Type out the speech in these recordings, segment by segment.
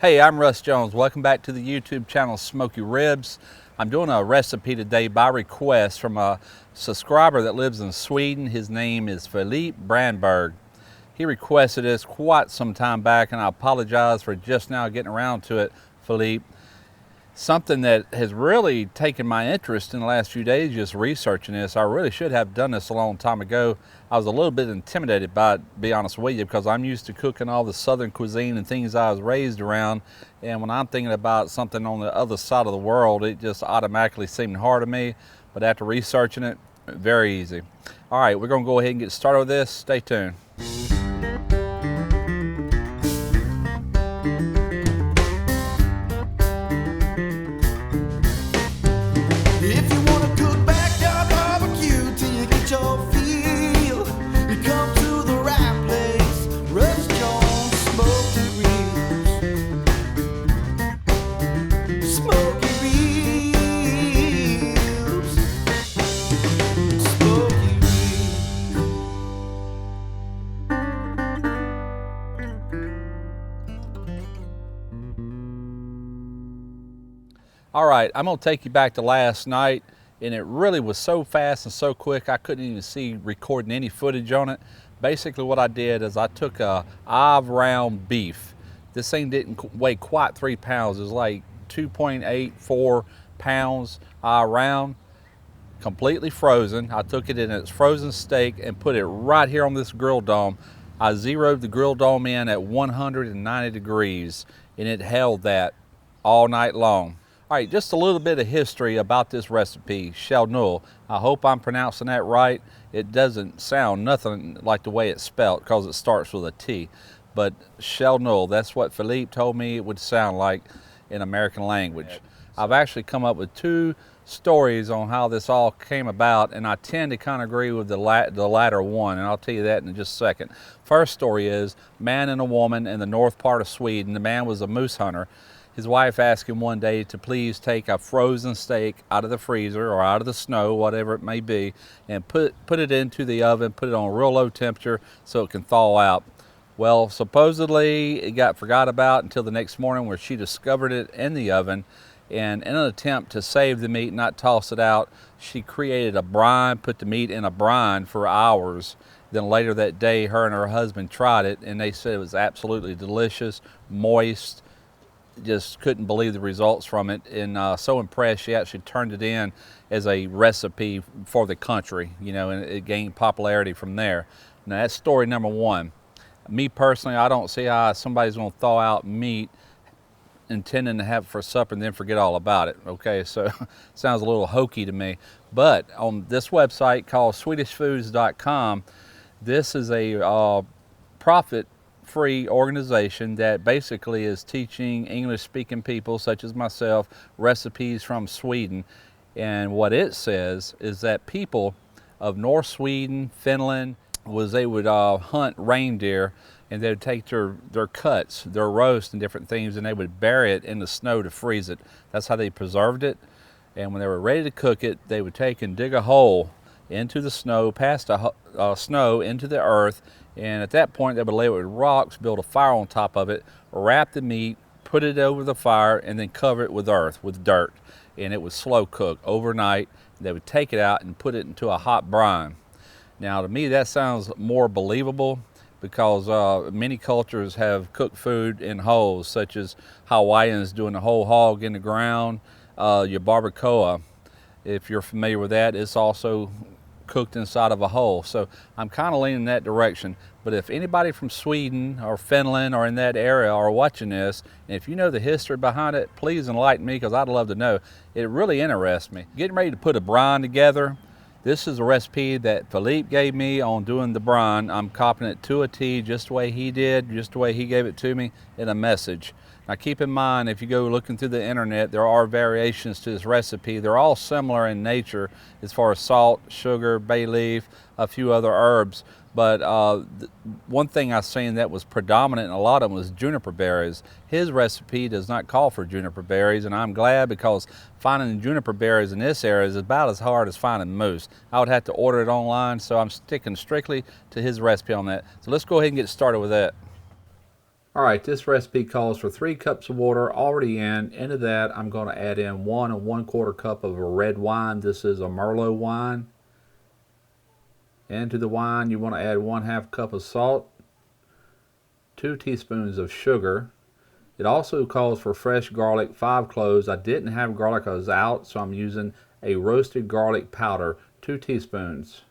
Hey, I'm Russ Jones. Welcome back to the YouTube channel Smoky Ribs. I'm doing a recipe today by request from a subscriber that lives in Sweden. His name is Filip Brandberg. He requested this quite some time back, and I apologize for just now getting around to it, Filip. Something that has really taken my interest in the last few days, just researching this. I really should have done this a long time ago. I was a little bit intimidated by it, to be honest with you, because I'm used to cooking all the southern cuisine and things I was raised around. And when I'm thinking about something on the other side of the world, it just automatically seemed hard to me. But after researching it, very easy. All right, we're gonna go ahead and get started with this. Stay tuned. All right, I'm gonna take you back to last night, and it really was so fast and so quick I couldn't even see recording any footage on it. Basically what I did is I took a olive round beef. This thing didn't weigh quite 3 pounds. It was like 2.84 pounds round, completely frozen. I took it in its frozen steak and put it right here on this grill dome. I zeroed the grill dome in at 190 degrees, and it held that all night long. All right, just a little bit of history about this recipe, Tja lkno. I hope I'm pronouncing that right. It doesn't sound nothing like the way it's spelled because it starts with a T. But Tja lkno, that's what Filip told me it would sound like in American language. I've actually come up with 2 stories on how this all came about, and I tend to kind of agree with the latter one, and I'll tell you that in just a second. First story is man and a woman in the north part of Sweden. The man was a moose hunter. His wife asked him one day to please take a frozen steak out of the freezer or out of the snow, whatever it may be, and put it into the oven, put it on a real low temperature so it can thaw out. Well, supposedly it got forgot about until the next morning, where she discovered it in the oven, and in an attempt to save the meat, not toss it out, she created a brine, put the meat in a brine for hours. Then later that day, her and her husband tried it, and they said it was absolutely delicious, moist. Just couldn't believe the results from it, and so impressed she actually turned it in as a recipe for the country, you know, and it gained popularity from there. Now that's story number 1. Me personally, I don't see how somebody's going to thaw out meat intending to have it for supper and then forget all about it. Okay, so sounds a little hokey to me. But on this website called swedishfoods.com, this is a profit-free organization that basically is teaching English-speaking people such as myself recipes from Sweden. And what it says is that people of North Sweden, Finland, they would hunt reindeer, and they would take their cuts, their roast and different things, and they would bury it in the snow to freeze it. That's how they preserved it. And when they were ready to cook it, they would take and dig a hole into the snow, past the snow into the earth, and at that point they would lay it with rocks, build a fire on top of it, wrap the meat, put it over the fire, and then cover it with earth, with dirt, and it would slow cook overnight. They would take it out and put it into a hot brine. Now to me that sounds more believable, because many cultures have cooked food in holes, such as Hawaiians doing the whole hog in the ground. Your barbacoa, if you're familiar with that, it's also cooked inside of a hole. So I'm kind of leaning that direction. But if anybody from Sweden or Finland or in that area are watching this, and if you know the history behind it, please enlighten me, because I'd love to know. It really interests me. Getting ready to put a brine together. This is a recipe that Filip gave me on doing the brine. I'm copying it to a T, just the way he did, just the way he gave it to me in a message. Now keep in mind, if you go looking through the internet, there are variations to this recipe. They're all similar in nature as far as salt, sugar, bay leaf, a few other herbs. But one thing I've seen that was predominant in a lot of them was juniper berries. His recipe does not call for juniper berries, and I'm glad, because finding juniper berries in this area is about as hard as finding moose. I would have to order it online, so I'm sticking strictly to his recipe on that. So let's go ahead and get started with that. All right, this recipe calls for 3 cups of water already in. Into that, I'm going to add in 1 1/4 cup of a red wine. This is a Merlot wine. Into the wine, you want to add 1/2 cup of salt, 2 teaspoons of sugar. It also calls for fresh garlic, 5 cloves. I didn't have garlic, I was out, so I'm using a roasted garlic powder, 2 teaspoons.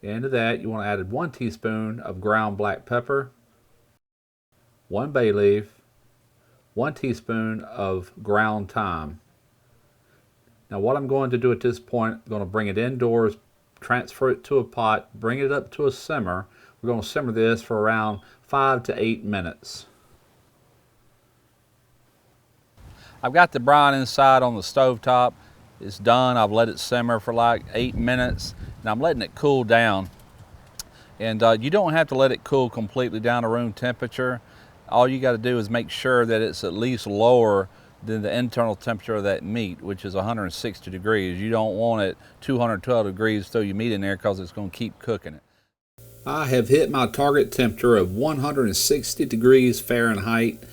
Into that, you want to add 1 teaspoon of ground black pepper, 1 bay leaf, 1 teaspoon of ground thyme. Now what I'm going to do at this point, I'm going to bring it indoors, transfer it to a pot, bring it up to a simmer. We're going to simmer this for around 5 to 8 minutes. I've got the brine inside on the stove top. It's done. I've let it simmer for like 8 minutes. Now I'm letting it cool down. And you don't have to let it cool completely down to room temperature. All you got to do is make sure that it's at least lower than the internal temperature of that meat, which is 160 degrees. You don't want it 212 degrees, throw your meat in there, because it's going to keep cooking it. I have hit my target temperature of 160 degrees Fahrenheit.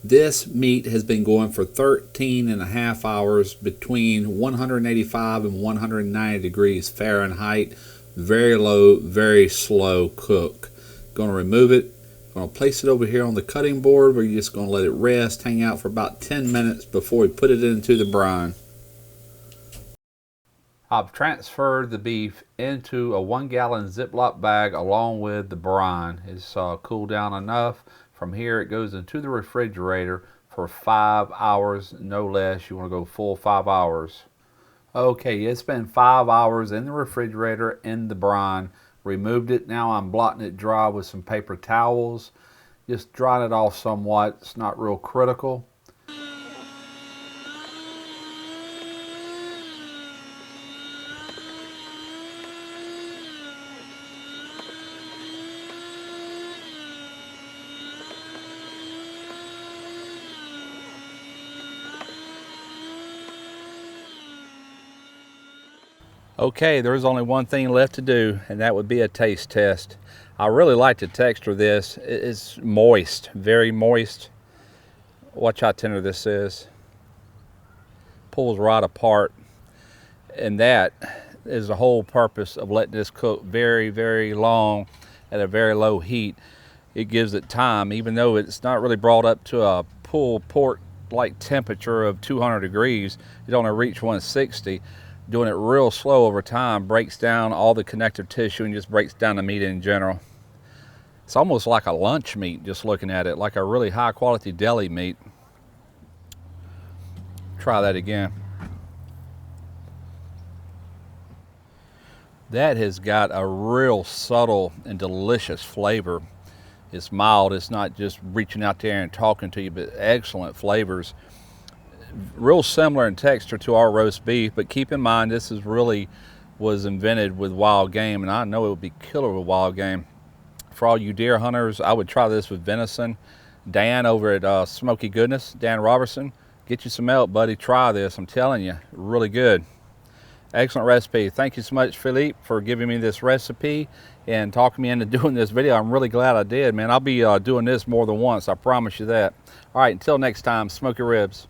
This meat has been going for 13.5 hours between 185 and 190 degrees Fahrenheit. Very low, very slow cook. Going to remove it. Going to place it over here on the cutting board. We're just going to let it rest, hang out for about 10 minutes before we put it into the brine. I've transferred the beef into a 1-gallon Ziploc bag along with the brine. It's cooled down enough. From here it goes into the refrigerator for 5 hours, no less. You want to go full 5 hours. Okay, it's been 5 hours in the refrigerator in the brine. Removed it. Now I'm blotting it dry with some paper towels. Just drying it off somewhat. It's not real critical. Okay, there's only one thing left to do, and that would be a taste test. I really like the texture of this. It's moist, very moist. Watch how tender this is. Pulls right apart. And that is the whole purpose of letting this cook very, very long at a very low heat. It gives it time, even though it's not really brought up to a pulled pork like temperature of 200 degrees. It only reached 160. Doing it real slow over time breaks down all the connective tissue and just breaks down the meat in general. It's almost like a lunch meat, just looking at it, like a really high quality deli meat. Try that again. That has got a real subtle and delicious flavor. It's mild, it's not just reaching out there and talking to you, but excellent flavors. Real similar in texture to our roast beef, but keep in mind this was invented with wild game, and I know it would be killer with wild game. For all you deer hunters, I would try this with venison. Dan over at Smoky Goodness, Dan Robertson, get you some elk, buddy. Try this, I'm telling you, really good. Excellent recipe. Thank you so much, Filip, for giving me this recipe and talking me into doing this video. I'm really glad I did, man. I'll be doing this more than once, I promise you that. All right, until next time, smoke your ribs.